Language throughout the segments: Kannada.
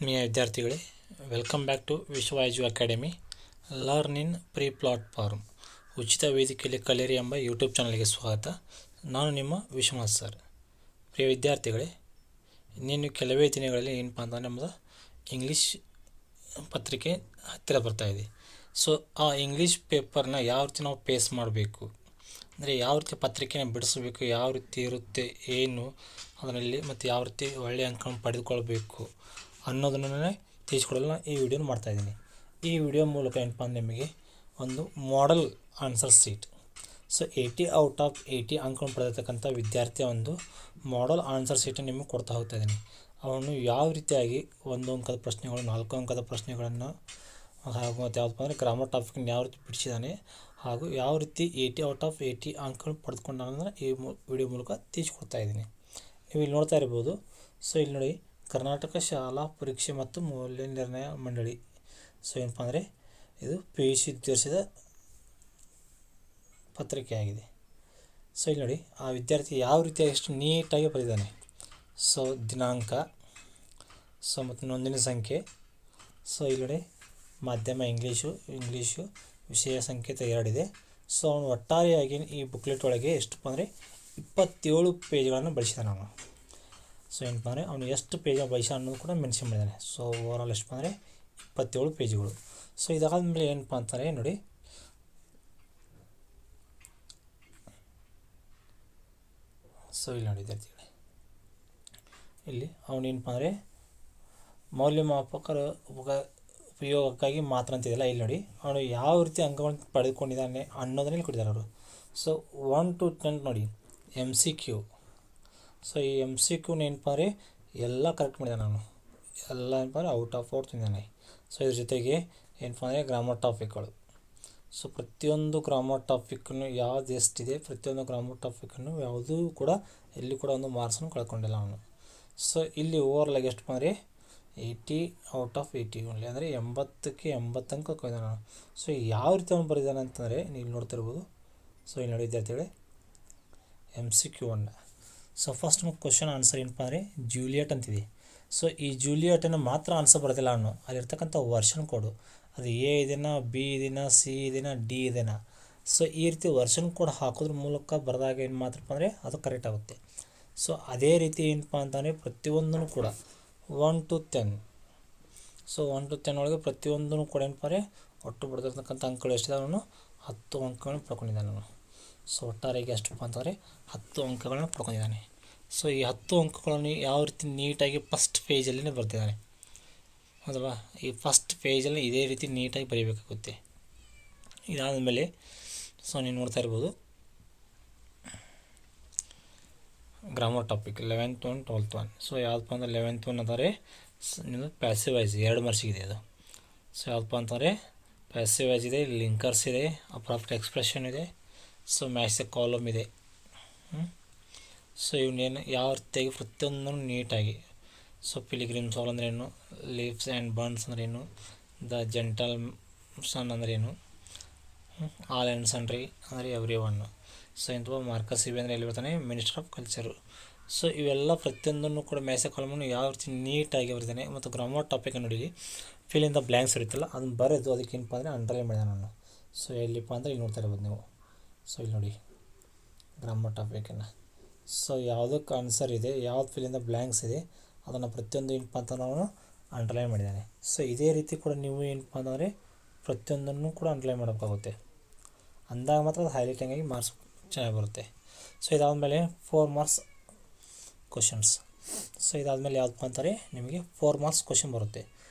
ಆತ್ಮೀಯ ವಿದ್ಯಾರ್ಥಿಗಳೇ, welcome back to Vishwa Edu Academy. Learn in free platform ಉಚಿತ ವೇದಿಕೆಯಲ್ಲಿ ಕಲಿಯಿರಿ ಎಂಬ ಯೂಟ್ಯೂಬ್ ಚಾನಲ್ಗೆ ಸ್ವಾಗತ. ನಾನು ನಿಮ್ಮ ವಿಶ್ವನಾಥ್ ಸರ್. ಪ್ರಿಯ ವಿದ್ಯಾರ್ಥಿಗಳೇ, ಇನ್ನೇನು ಕೆಲವೇ ದಿನಗಳಲ್ಲಿ ಏನಪ್ಪ ಅಂತ ನಮ್ಮದು ಇಂಗ್ಲೀಷ್ ಪತ್ರಿಕೆ ಹತ್ತಿರ ಬರ್ತಾಯಿದೆ. ಸೊ ಆ ಇಂಗ್ಲೀಷ್ ಪೇಪರ್ನ ಯಾವ ರೀತಿ ನಾವು ಪೇಸ್ ಮಾಡಬೇಕು, ಅಂದರೆ ಯಾವ ರೀತಿ ಪತ್ರಿಕೆನ ಬಿಡಿಸಬೇಕು, ಯಾವ ರೀತಿ ಇರುತ್ತೆ, ಏನು ಅದರಲ್ಲಿ ಮತ್ತು ಯಾವ ರೀತಿ ಒಳ್ಳೆಯ ಅಂಕವನ್ನು ಪಡೆದುಕೊಳ್ಬೇಕು ಅನ್ನೋದನ್ನೇ ತಿಳಿಸ್ಕೊಡಲು ನಾನು ಈ ವಿಡಿಯೋನ ಮಾಡ್ತಾಯಿದ್ದೀನಿ. ಈ ವಿಡಿಯೋ ಮೂಲಕ ಏನಪ್ಪ ಅಂದರೆ ನಿಮಗೆ ಒಂದು model answer sheet, so 80 out of 80 ಅಂಕವನ್ನು ಪಡೆದಿರ್ತಕ್ಕಂಥ ವಿದ್ಯಾರ್ಥಿಯ ಒಂದು ಮಾಡೆಲ್ ಆನ್ಸರ್ ಶೀಟನ್ನು ನಿಮಗೆ ಕೊಡ್ತಾ ಹೋಗ್ತಾ ಇದ್ದೀನಿ. ಅವನ್ನು ಯಾವ ರೀತಿಯಾಗಿ 1 ಅಂಕದ ಪ್ರಶ್ನೆಗಳು, 4 ಅಂಕದ ಪ್ರಶ್ನೆಗಳನ್ನು ಹಾಗೂ ಮತ್ತು ಯಾವುದಪ್ಪ ಅಂದರೆ ಗ್ರಾಮರ್ ಟಾಪಿಕ್ನ ಯಾವ ರೀತಿ ಬಿಡಿಸಿದ್ದಾನೆ ಹಾಗೂ ಯಾವ ರೀತಿ 80 ಔಟ್ ಆಫ್ 80 ಅಂಕಗಳನ್ನು ಪಡೆದುಕೊಂಡಾಗ ಈ ವಿಡಿಯೋ ಮೂಲಕ ತಿಳಿಸ್ಕೊಡ್ತಾ ಇದ್ದೀನಿ. ನೀವು ಇಲ್ಲಿ ನೋಡ್ತಾ ಇರ್ಬೋದು. ಸೊ ಇಲ್ಲಿ ನೋಡಿ, ಕರ್ನಾಟಕ ಶಾಲಾ ಪರೀಕ್ಷೆ ಮತ್ತು ಮೌಲ್ಯ ನಿರ್ಣಯ ಮಂಡಳಿ. ಸೊ ಏನಪ್ಪ ಅಂದರೆ ಇದು PUC ಉದ್ದೇಶಿಸಿದ ಪತ್ರಿಕೆ ಆಗಿದೆ. ಸೊ ಇಲ್ಲಿ ನೋಡಿ, ಆ ವಿದ್ಯಾರ್ಥಿ ಯಾವ ರೀತಿಯಾಗಿ ಎಷ್ಟು ನೀಟಾಗಿ ಬರೆದಿದ್ದಾನೆ. ಸೊ ದಿನಾಂಕ, ಸೊ ಮತ್ತು ನೋಂದಣಿ ಸಂಖ್ಯೆ. ಸೊ ಇಲ್ಲಿ ನೋಡಿ, ಮಾಧ್ಯಮ ಇಂಗ್ಲೀಷು ವಿಷಯ ಸಂಕೇತ 2 ಇದೆ. ಸೊ ಅವನು ಒಟ್ಟಾರೆಯಾಗಿ ಈ ಬುಕ್ಲೆಟ್ ಒಳಗೆ ಎಷ್ಟಪ್ಪ ಅಂದರೆ 27 ಪೇಜ್ಗಳನ್ನು ಬಳಸಿದ್ದಾನೆ ಅವನು. ಸೊ ಏನಪ್ಪ ಅಂದರೆ ಅವನು ಎಷ್ಟು ಪೇಜ ಬಳಸ ಅನ್ನೋದು ಕೂಡ ಮೆನ್ಷನ್ ಮಾಡಿದ್ದಾನೆ. ಸೊ ಓವರಾಲ್ ಎಷ್ಟಪ್ಪ ಅಂದರೆ 27 ಪೇಜ್ಗಳು. ಸೊ ಇದಾದಮೇಲೆ ಏನಪ್ಪ ಅಂತಾರೆ ನೋಡಿ, ಸೊ ಇಲ್ಲಿ ನೋಡಿ ವಿದ್ಯಾರ್ಥಿಗಳೇ, ಇಲ್ಲಿ ಅವನೇನಪ್ಪ ಅಂದರೆ ಮೌಲ್ಯಮಾಪಕರ ಉಪಯೋಗಕ್ಕಾಗಿ ಮಾತ್ರ ಅಂತಿದೆಯಲ್ಲ, ಇಲ್ಲಿ ನೋಡಿ ಅವನು ಯಾವ ರೀತಿ ಅಂಕಗಳನ್ನು ಪಡೆದುಕೊಂಡಿದ್ದಾನೆ ಅನ್ನೋದನ್ನೇ ಕೊಟ್ಟಿದ್ದಾರೆ ಅವರು. ಸೊ 1 to 10 ನೋಡಿ MCQ. ಸೊ ಈ MCQ ಏನಪ್ಪ ಅಂದರೆ ಎಲ್ಲ ಕರೆಕ್ಟ್ ಮಾಡಿದ್ದಾನೆ ನಾನು, ಎಲ್ಲ ಏನಪ್ಪ ಅಂದರೆ ಔಟ್ ಆಫ್ 4 ತಂದಿದ್ದಾನೆ. ಸೊ ಇದ್ರ ಜೊತೆಗೆ ಏನಪ್ಪ ಅಂದರೆ ಗ್ರಾಮರ್ ಟಾಪಿಕ್ಗಳು. ಸೊ ಪ್ರತಿಯೊಂದು ಗ್ರಾಮರ್ ಟಾಪಿಕ್ಕನ್ನು ಯಾವ್ದು ಎಷ್ಟಿದೆ, ಪ್ರತಿಯೊಂದು ಗ್ರಾಮರ್ ಟಾಪಿಕ್ಕನ್ನು ಯಾವುದೂ ಕೂಡ ಎಲ್ಲಿ ಕೂಡ ಒಂದು ಮಾರ್ಕ್ಸನ್ನು ಕಳ್ಕೊಂಡಿಲ್ಲ ಅವನು. ಸೊ ಇಲ್ಲಿ ಓವರ್ಲಾಗಿ ಎಷ್ಟಪ್ಪ ಅಂದರೆ 80 ಔಟ್ ಆಫ್ 80 ಓನ್ಲಿ, ಅಂದರೆ 80ಕ್ಕೆ 80 ಅಂಕ ಕೊಯ್ದಾನೆ ನಾನು. ಸೊ ಯಾವ ರೀತಿ ಅವನು ಬರೆದಿದ್ದಾನೆ ಅಂತಂದರೆ ನೀವು ನೋಡ್ತಿರ್ಬೋದು. ಸೊ ಇಲ್ಲಿ ನೋಡಿ ವಿದ್ಯಾರ್ಥಿಗಳೇ, MCQ 1. So first question answer ಏನಪ್ಪ ಅಂದರೆ ಜೂಲಿಯಟ್ ಅಂತಿದೆ. ಸೊ ಈ ಜೂಲಿಯಟನ್ನು ಮಾತ್ರ ಆನ್ಸರ್ ಬರೋದಿಲ್ಲ ಅವನು, ಅಲ್ಲಿರ್ತಕ್ಕಂಥ ವರ್ಷನ್ ಕೋಡು, ಅದು A ಇದೆನಾ, B ಇದೆನಾ, C ಇದೆನಾ, D ಇದೆನಾ. ಸೊ ಈ ರೀತಿ ವರ್ಷನ್ ಕೋಡ್ ಹಾಕೋದ್ರ ಮೂಲಕ ಬರೆದಾಗ ಏನು ಮಾತ್ರಪ್ಪ ಅಂದರೆ ಅದು ಕರೆಕ್ಟ್ ಆಗುತ್ತೆ. ಸೊ ಅದೇ ರೀತಿ ಏನಪ್ಪ ಅಂತಂದರೆ ಪ್ರತಿಯೊಂದೂ ಕೂಡ 1 to 10. ಸೊ 1 to 10 ಒಳಗೆ ಪ್ರತಿಯೊಂದೂ ಕೂಡ ಏನಪ್ಪ ಅಂದರೆ ಒಟ್ಟು ಬರೆದಿರ್ತಕ್ಕಂಥ ಅಂಕಗಳು ಎಷ್ಟಿದೆ, ಅವನು 10 ಅಂಕಗಳನ್ನು ಪಡ್ಕೊಂಡಿದ್ದಾನೆ ಅವನು. ಸೊ ಒಟ್ಟಾರೆಗೆ ಎಷ್ಟಪ್ಪ ಅಂತಂದರೆ 10 ಅಂಕಗಳನ್ನು ಪಡ್ಕೊಂಡಿದ್ದಾನೆ. ಸೊ ಈ 10 ಅಂಕಗಳನ್ನು ಯಾವ ರೀತಿ ನೀಟಾಗಿ ಫಸ್ಟ್ ಪೇಜಲ್ಲೇ ಬರ್ತಿದ್ದಾನೆ, ಹೌದಲ್ವಾ. ಈ ಫಸ್ಟ್ ಪೇಜಲ್ಲಿ ಇದೇ ರೀತಿ ನೀಟಾಗಿ ಬರೀಬೇಕಾಗುತ್ತೆ. ಇದಾದಮೇಲೆ ಸೊ ನೀವು ನೋಡ್ತಾ ಇರ್ಬೋದು, grammar topic 11th 1 12th 1. So ಯಾವುದಪ್ಪ ಅಂದರೆ 11th 1 ಅಂದರೆ ನಿಮ್ಮದು ಪ್ಯಾಸಿವ್ ವಾಯ್ಸ್ 2 ಮಾರ್ಕ್ಸಿಗಿದೆ ಅದು. ಸೊ ಯಾವುದಪ್ಪ ಅಂತಂದರೆ ಪ್ಯಾಸಿವ್ ವಾಯ್ಸ್ ಇದೆ, ಲಿಂಕರ್ಸ್ ಇದೆ, ಅಪ್ರಾಪ್ಟ್ ಎಕ್ಸ್ಪ್ರೆಷನ್ ಇದೆ, ಸೊ ಮ್ಯಾಚ್ ದ ಕಾಲಮ್ ಇದೆ. ಸೊ ಇವನ್ನೇನು ಯಾವ ರೀತಿಯಾಗಿ ಪ್ರತಿಯೊಂದನ್ನು ನೀಟಾಗಿ. ಸೊ ಪಿಲಿಗ್ರಿಮ್ಸ್ ಆಲ್ ಅಂದ್ರೆ ಏನು, ಲೀವ್ಸ್ ಆ್ಯಂಡ್ ಬರ್ನ್ಸ್ ಅಂದ್ರೆ ಏನು, ದ ಜೆಂಟಲ್ ಸನ್ ಅಂದ್ರೆ ಏನು, ಆಲ್ ಆ್ಯಂಡ್ ಸನ್ರಿ ಅಂದರೆ ಎವ್ರಿ ಒನ್. ಸೊ ಇಂಥ ಮಾರ್ಕಸ್ ಇವೆ ಅಂದರೆ ಎಲ್ಲಿ ಬರ್ತಾನೆ, ಮಿನಿಸ್ಟರ್ ಆಫ್ ಕಲ್ಚರು. ಸೊ ಇವೆಲ್ಲ ಪ್ರತಿಯೊಂದನ್ನು ಕೂಡ ಮ್ಯಾಚ್ ದ ಕಾಲಮನ್ನು ಯಾವ ರೀತಿ ನೀಟಾಗಿ ಬರೀತಾನೆ. ಮತ್ತು ಗ್ರಾಮರ್ ಟಾಪಿಕ್ ನೋಡಿ, ಫಿಲ್ ಇನ್ ದ ಬ್ಲ್ಯಾಂಕ್ಸ್ ಇರುತ್ತಲ್ಲ ಅದನ್ನು ಬರೆದು ಅದಕ್ಕೆ ಏನಪ್ಪ ಅಂದರೆ ಅಂಡರ್ಲೈನ್ ಮಾಡಿದೆ ನಾನು. ಸೊ ಎಲ್ಲಿಪ್ಪ ಅಂದರೆ ಇಲ್ಲಿ ನೋಡ್ತಾ ಇರ್ಬೋದು ನೀವು. ಸೊ ಇಲ್ಲಿ ನೋಡಿ ಗ್ರಾಮರ್ ಟಾಪಿಕನ್ನು. ಸೊ ಯಾವುದಕ್ಕೆ ಆನ್ಸರ್ ಇದೆ, ಯಾವ್ದು ಫಿಲ್ ಇನ್ ದ ಬ್ಲ್ಯಾಂಕ್ಸ್ ಇದೆ ಅದನ್ನು ಪ್ರತಿಯೊಂದು ಏನಪ್ಪ ಅಂತ ನಾವು ಅಂಡರ್ಲೈನ್ ಮಾಡಿದ್ದಾನೆ. ಸೊ ಇದೇ ರೀತಿ ಕೂಡ ನೀವು ಏನಪ್ಪ ಅಂತಂದರೆ ಪ್ರತಿಯೊಂದನ್ನು ಕೂಡ ಅಂಡರ್ಲೈನ್ ಮಾಡೋಕ್ಕಾಗುತ್ತೆ, ಅಂದಾಗ ಮಾತ್ರ ಅದು ಹೈಲೈಟಿಂಗ್ ಆಗಿ ಮಾರ್ಕ್ಸ್ ಚೆನ್ನಾಗಿ ಬರುತ್ತೆ. ಸೊ ಇದಾದಮೇಲೆ 4 ಮಾರ್ಕ್ಸ್ ಕ್ವಶನ್ಸ್. ಸೊ ಇದಾದಮೇಲೆ ಯಾವುದಪ್ಪ ಅಂತಾರೆ ನಿಮಗೆ 4 ಮಾರ್ಕ್ಸ್ ಕ್ವಶನ್ ಬರುತ್ತೆ.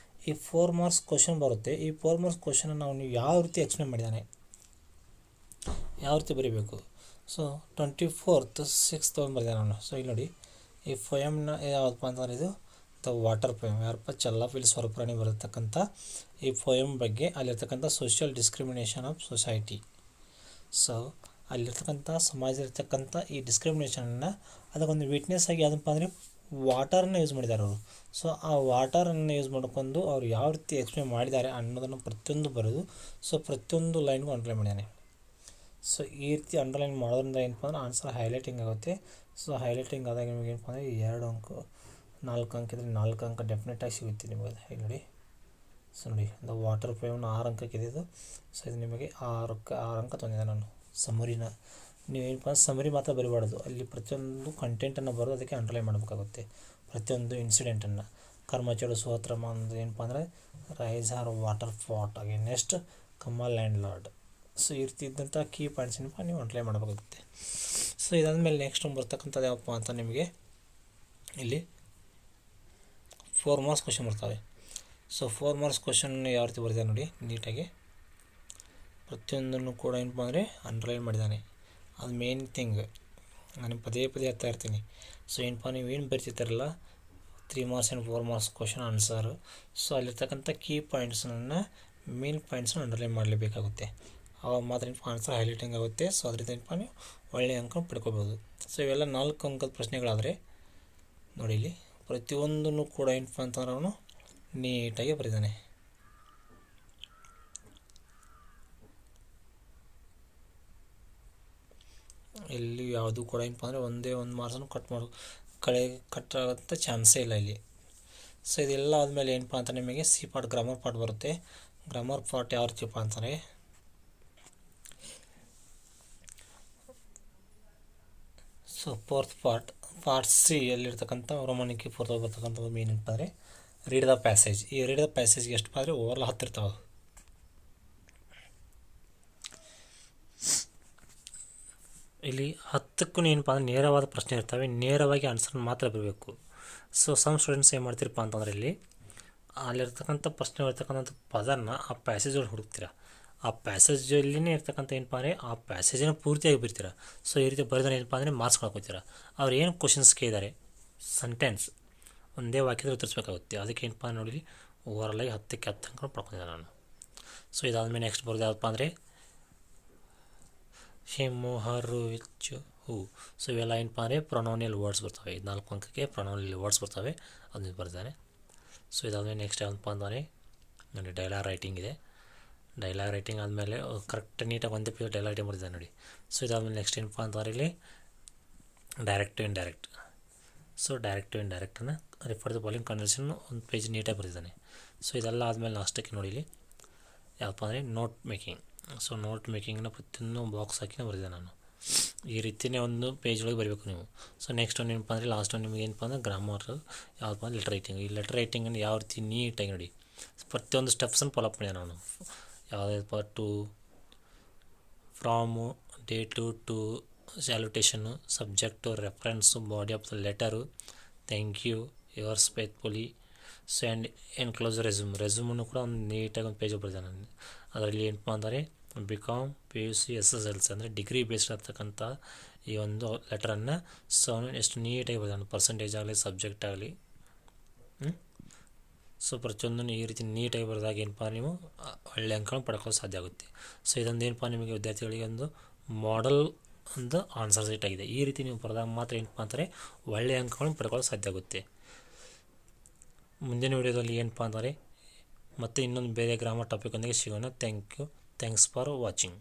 ಈ 4 ಮಾರ್ಕ್ಸ್ ಕ್ವಶನ್ ಬರುತ್ತೆ. ಈ 4 ಮಾರ್ಕ್ಸ್ ಕ್ವಶನ್ ನಾವು ನೀವು ಯಾವ ರೀತಿ ಎಕ್ಸ್ಪ್ಲೇನ್ ಮಾಡಿದ್ದಾನೆ, ಯಾವ ರೀತಿ ಬರೀಬೇಕು. ಸೊ 24th 6th ಬರೆದ ನಾನು. ಸೊ ಇಲ್ಲಿ ನೋಡಿ, ಈ ಪೊಯಮ್ನ ಯಾವುದಪ್ಪ ಅಂತಂದರೆ ಇದು ದ ವಾಟರ್ ಪೊಯಮ್. ಯಾರಪ್ಪ, ಚಲ್ಲಾಪಿಲ್ಲಿ ಸ್ವರಪ್ರಾಣಿ ಬರತಕ್ಕಂಥ ಈ ಪೊಯಮ್ ಬಗ್ಗೆ ಅಲ್ಲಿರ್ತಕ್ಕಂಥ social discrimination of society. So ಅಲ್ಲಿರ್ತಕ್ಕಂಥ ಸಮಾಜದಲ್ಲಿರ್ತಕ್ಕಂಥ ಈ ಡಿಸ್ಕ್ರಿಮಿನೇಷನ್ನ ಅದಕ್ಕೊಂದು ವಿಟ್ನೆಸ್ ಆಗಿ ಯಾವುದಪ್ಪ ಅಂದರೆ ವಾಟರನ್ನು ಯೂಸ್ ಮಾಡಿದ್ದಾರೆ ಅವರು. ಸೊ ಆ ವಾಟರನ್ನು ಯೂಸ್ ಮಾಡ್ಕೊಂಡು ಅವ್ರು ಯಾವ ರೀತಿ ಎಕ್ಸ್ಪ್ಲೇನ್ ಮಾಡಿದ್ದಾರೆ ಅನ್ನೋದನ್ನು ಪ್ರತಿಯೊಂದು ಬರೆದು ಸೊ ಪ್ರತಿಯೊಂದು ಲೈನ್ಗೂ ಅಂಡರ್ಲೈನ್ ಮಾಡಿದ್ದಾನೆ. ಸೊ ಈ ರೀತಿ ಅಂಡರ್ಲೈನ್ ಮಾಡೋದ್ರಿಂದ ಏನಪ್ಪ ಅಂದರೆ ಆನ್ಸರ್ ಹೈಲೈಟಿಂಗ್ ಆಗುತ್ತೆ. ಸೊ ಹೈಲೈಟಿಂಗ್ ಆದಾಗ ನಿಮಗೆ ಏನಪ್ಪ ಅಂದರೆ 2 ಅಂಕ 4 ಅಂಕ ಇದ್ದರೆ 4 ಅಂಕ ಡೆಫಿನೆಟಾಗಿ ಸಿಗುತ್ತೆ ನಿಮಗೆ. ಇಲ್ಲಿ ನೋಡಿ, ಸೊ ನೋಡಿ ಇದು ವಾಟರ್ ಫ್ರೇಮ್ನ 6 ಅಂಕಕ್ಕಿದೆ ಇದು. ಸೊ ಇದು ನಿಮಗೆ 6 ಅಂಕ ತಂದಿದೆ. ನಾನು ಸಮರಿನ ನೀವೇನಪ್ಪ ಸಮರಿ ಮಾತ್ರ ಬರಿಬಾರ್ದು, ಅಲ್ಲಿ ಪ್ರತಿಯೊಂದು ಕಂಟೆಂಟನ್ನು ಬರೋದು ಅದಕ್ಕೆ ಅಂಡರ್ಲೈನ್ ಮಾಡಬೇಕಾಗುತ್ತೆ. ಪ್ರತಿಯೊಂದು ಇನ್ಸಿಡೆಂಟನ್ನು ಕರ್ಮಚಾರಿ ಸೋತ್ರ ಒಂದು ಏನಪ್ಪ ಅಂದರೆ ರೈಸ್ ಆರ್ ವಾಟರ್ ಫಾಟ್ ಅಗೇನೆಸ್ಟ್ ಕಮ್ಮ ಲ್ಯಾಂಡ್ ಲಾರ್ಡ್. ಸೊ ಈ ರೀತಿ ಇದ್ದಂಥ ಕೀ ಪಾಯಿಂಟ್ಸ್ ಏನಪ್ಪ ನೀವು ಅಂಡರ್ಲೈನ್ ಮಾಡಬೇಕಾಗುತ್ತೆ. ಸೊ ಇದಾದಮೇಲೆ ನೆಕ್ಸ್ಟ್ ಬರ್ತಕ್ಕಂಥದ್ದು ಯಾವಪ್ಪ ಅಂತ ನಿಮಗೆ ಇಲ್ಲಿ 4 ಮಾರ್ಕ್ಸ್ ಕ್ವಶನ್ ಬರ್ತವೆ. ಸೊ 4 ಮಾರ್ಕ್ಸ್ ಕ್ವಶನ್ ಯಾವ ರೀತಿ ಬರ್ತಿದೆ ನೋಡಿ, ನೀಟಾಗಿ ಪ್ರತಿಯೊಂದನ್ನು ಕೂಡ ಏನಪ್ಪ ಅಂದರೆ ಅಂಡರ್ಲೈನ್ ಮಾಡಿದ್ದಾನೆ. ಅದು ಮೇನ್ ಥಿಂಗ್ ನಾನು ಪದೇ ಹೇಳ್ತಾ ಇರ್ತೀನಿ. ಸೊ ಏನಪ್ಪ ನೀವು ಏನು ಬರ್ತಿರ್ತಾರಲ್ಲ 3 marks and 4 marks question answer, so ಅಲ್ಲಿರ್ತಕ್ಕಂಥ ಕೀ ಪಾಯಿಂಟ್ಸನ್ನು ಮೇನ್ ಪಾಯಿಂಟ್ಸನ್ನು ಅಂಡರ್ಲೈನ್ ಮಾಡಲೇಬೇಕಾಗುತ್ತೆ. ಆವಾಗ ಮಾತ್ರ ಏನಪ್ಪ ಆನ್ಸರ್ ಹೈಲೈಟಿಂಗ್ ಆಗುತ್ತೆ. ಸೊ ಅದರಿಂದ ಏನಪ್ಪ ನೀವು ಒಳ್ಳೆಯ ಅಂಕ ಪಡ್ಕೋಬೋದು. ಸೊ ಇವೆಲ್ಲ 4 ಅಂಕದ ಪ್ರಶ್ನೆಗಳಾದರೆ ನೋಡಿ, ಇಲ್ಲಿ ಪ್ರತಿಯೊಂದನ್ನು ಕೂಡ ಏನಪ್ಪ ಅಂತಂದ್ರೆ ಅವನು ನೀಟಾಗಿ ಬರೆದಾನೆ. ಇಲ್ಲಿ ಯಾವುದು ಕೂಡ ಏನಪ್ಪ ಅಂದರೆ ಒಂದೇ ಒಂದು ಮಾರ್ಕ್ಸನ್ನು ಕಟ್ ಆಗೋಂಥ ಚಾನ್ಸೇ ಇಲ್ಲ ಇಲ್ಲಿ. ಸೊ ಇದೆಲ್ಲ ಆದಮೇಲೆ ಏನಪ್ಪ ಅಂತ ನಿಮಗೆ ಸಿ ಪಾರ್ಟ್ ಗ್ರಾಮರ್ ಪಾರ್ಟ್ ಬರುತ್ತೆ. ಗ್ರಾಮರ್ ಪಾರ್ಟ್ ಯಾವ ರೀತಿಯಪ್ಪ ಅಂತಾರೆ, ಸೊ ಫೋರ್ತ್ ಪಾರ್ಟ್ ಸಿ ಅಲ್ಲಿರ್ತಕ್ಕಂಥ ರೋಮನಿಗೆ ಫೋರ್ತ್ ಬರ್ತಕ್ಕಂಥದ್ದು ಮೇನ್ ಏನಪ್ಪ ಅಂದರೆ ರೀಡ್ ದ ಪ್ಯಾಸೇಜ್. ಈ ರೀಡ್ ದ ಪ್ಯಾಸೇಜ್ಗೆ ಎಷ್ಟು ಆದರೆ ಓವರ್ಲ 10 ಇರ್ತಾವೆ. ಇಲ್ಲಿ 10ಕ್ಕೂ ಏನಪ್ಪ ಅಂದರೆ ನೇರವಾದ ಪ್ರಶ್ನೆ ಇರ್ತವೆ, ನೇರವಾಗಿ ಆನ್ಸರ್ ಮಾತ್ರ ಬರಬೇಕು. ಸೊ ಸಮ್ ಸ್ಟೂಡೆಂಟ್ಸ್ ಏನು ಮಾಡ್ತಿರಪ್ಪ ಅಂತಂದರೆ ಇಲ್ಲಿ ಅಲ್ಲಿರ್ತಕ್ಕಂಥ ಪ್ರಶ್ನೆ ಇರ್ತಕ್ಕಂಥ ಪದನ ಆ ಪ್ಯಾಸೇಜ್ ಒಳಗೆ ಹುಡುಕ್ತೀರ. ಆ ಪ್ಯಾಸೇಜಲ್ಲಿನೇ ಇರ್ತಕ್ಕಂಥ ಏನಪ್ಪ ಅಂದರೆ ಆ ಪ್ಯಾಸೇಜನ್ನು ಪೂರ್ತಿಯಾಗಿ ಬರ್ತೀರ. ಸೊ ಈ ರೀತಿ ಬರೆದ್ರೆ ಏನಪ್ಪ ಅಂದರೆ ಮಾರ್ಕ್ಸ್ ಮಾಡ್ಕೋತೀರ. ಅವ್ರು ಏನು ಕ್ವಶನ್ಸ್ ಕೇಳಿದ್ದಾರೆ ಸೆಂಟೆನ್ಸ್ ಒಂದೇ ವಾಕ್ಯದಲ್ಲಿ ಉತ್ತರಿಸಬೇಕಾಗುತ್ತೆ. ಅದಕ್ಕೆ ಏನಪ್ಪ ನೋಡಿ ಓವರಾಲಾಗಿ 10ಕ್ಕೆ 10 ಅಂಕ ಪಡ್ಕೊಂಡಿದ್ದೆ ನಾನು. ಸೊ ಇದಾದಮೇಲೆ ನೆಕ್ಸ್ಟ್ ಬರೋದು ಯಾವಪ್ಪ ಅಂದರೆ ಹೆಮ್ಮು ಹರು ಹೆಚ್ಚು ಹೂ. ಸೊ ಇವೆಲ್ಲ ಏನಪ್ಪ ಅಂದರೆ ಪ್ರೊನೌನಿಯಲ್ ವರ್ಡ್ಸ್ ಬರ್ತವೆ. 4 ಅಂಕಕ್ಕೆ ಪ್ರೊನೌನಿಯಲ್ ವರ್ಡ್ಸ್ ಬರ್ತವೆ, ಅದನ್ನು ಬರ್ತಾನೆ. ಸೊ ಇದಾದಮೇಲೆ ನೆಕ್ಸ್ಟ್ ಯಾವಪ್ಪ ಅಂದರೆ ನೋಡಿ ಡೈಲಾಗ್ ರೈಟಿಂಗ್ ಇದೆ. ಡೈಲಾಗ್ ರೈಟಿಂಗ್ ಆದಮೇಲೆ ಕರೆಕ್ಟ್ ನೀಟಾಗಿ ಒಂದೇ ಪೇಜ್ ಡೈಲಾಗ್ ರೈಟಿಂಗ್ ಬರ್ತಿದೆ ನೋಡಿ. ಸೊ ಇದಾದಮೇಲೆ ನೆಕ್ಸ್ಟ್ ಏನಪ್ಪ ಅಂತಂದರೆ ಇಲ್ಲಿ ಡೈರೆಕ್ಟ್ ಇಂಡೈರೆಕ್ಟ್. ಸೊ ಡೈರೆಕ್ಟ್ ಇಂಡೈರೆಕ್ಟನ್ನು ರೆಫರ್ ದ ಫಾಲೋಯಿಂಗ್ ಕನ್ವರ್ಸೇಷನ್ ಒಂದು ಪೇಜ್ ನೀಟಾಗಿ ಬರ್ತಿದ್ದಾನೆ. ಸೊ ಇದೆಲ್ಲ ಆದಮೇಲೆ ಲಾಸ್ಟಕ್ಕೆ ನೋಡಿ ಇಲ್ಲಿ ಯಾವಪ್ಪ ಅಂದರೆ ನೋಟ್ ಮೇಕಿಂಗ್. ಸೊ ನೋಟ್ ಮೇಕಿಂಗ್ನ ಪ್ರತಿಯೊಂದು ಬಾಕ್ಸ್ ಹಾಕಿನ ಬರೆದಿದೆ ನಾನು. ಈ ರೀತಿಯೇ ಒಂದು ಪೇಜ್ ಒಳಗೆ ಬರಬೇಕು ನೀವು. ಸೊ ನೆಕ್ಸ್ಟ್ ಒಂದು ಏನಪ್ಪ ಅಂದರೆ ಲಾಸ್ಟ್ ಒಂದು ನಿಮಗೆ ಏನಪ್ಪ ಅಂದರೆ ಗ್ರಾಮರ್ ಯಾವಪ್ಪ ಅಂದರೆ ಲೆಟರ್ ರೈಟಿಂಗ್. ಈ ಲೆಟರ್ ರೈಟಿಂಗನ್ನು ಯಾವ ರೀತಿ ನೀಟಾಗಿ ನೋಡಿ ಪ್ರತಿಯೊಂದು ಸ್ಟೆಪ್ಸನ್ನು ಫಾಲೋ ಅಪ್ ಮಾಡಿದೆ ನಾನು. ಯಾವುದಪ್ಪ to from date to salutation subject reference body of the letter thank you yours faithfully. So and enclose ರೆಸ್ಯೂಮನ್ನು ಕೂಡ ಒಂದು ನೀಟಾಗಿ ಒಂದು ಪೇಜ್ ಬರೆದೆ ನಾನು. ಅದರಲ್ಲಿ ಏನಪ್ಪ ಅಂದರೆ BCom PUC SSLC ಅಂದರೆ ಡಿಗ್ರಿ ಬೇಸ್ಡ್ ಆಗ್ತಕ್ಕಂಥ ಈ ಒಂದು ಲೆಟರನ್ನು ಸೊ ಎಷ್ಟು ನೀಟಾಗಿ ಬರೆದಾನೆ, ಪರ್ಸೆಂಟೇಜ್ ಆಗಲಿ ಸಬ್ಜೆಕ್ಟ್ ಆಗಲಿ. ಸೊ ಪ್ರತಿಯೊಂದನ್ನು ಈ ರೀತಿ ನೀಟಾಗಿ ಬರೆದಾಗ ಏನಪ್ಪ ನೀವು ಒಳ್ಳೆಯ ಅಂಕಗಳನ್ನು ಪಡ್ಕೊಳ್ಳೋ ಸಾಧ್ಯ ಆಗುತ್ತೆ. ಸೊ ಇದೊಂದು ಏನಪ್ಪ ನಿಮಗೆ ವಿದ್ಯಾರ್ಥಿಗಳಿಗೆ ಒಂದು ಮಾಡೆಲ್ ಒಂದು ಆನ್ಸರ್ ಸೀಟ್ ಆಗಿದೆ. ಈ ರೀತಿ ನೀವು ಬರೆದಾಗ ಮಾತ್ರ ಏನಪ್ಪ ಅಂತಾರೆ ಒಳ್ಳೆಯ ಅಂಕಗಳನ್ನು ಪಡ್ಕೊಳ್ಳೋ ಸಾಧ್ಯ ಆಗುತ್ತೆ. ಮುಂದಿನ ವಿಡಿಯೋದಲ್ಲಿ ಏನಪ್ಪ ಅಂದರೆ ಮತ್ತೆ ಇನ್ನೊಂದು ಬೇರೆ ಗ್ರಾಮರ್ ಟಾಪಿಕ್ ಒಂದಿಗೆ ಸಿಗೋಣ. Thanks for watching.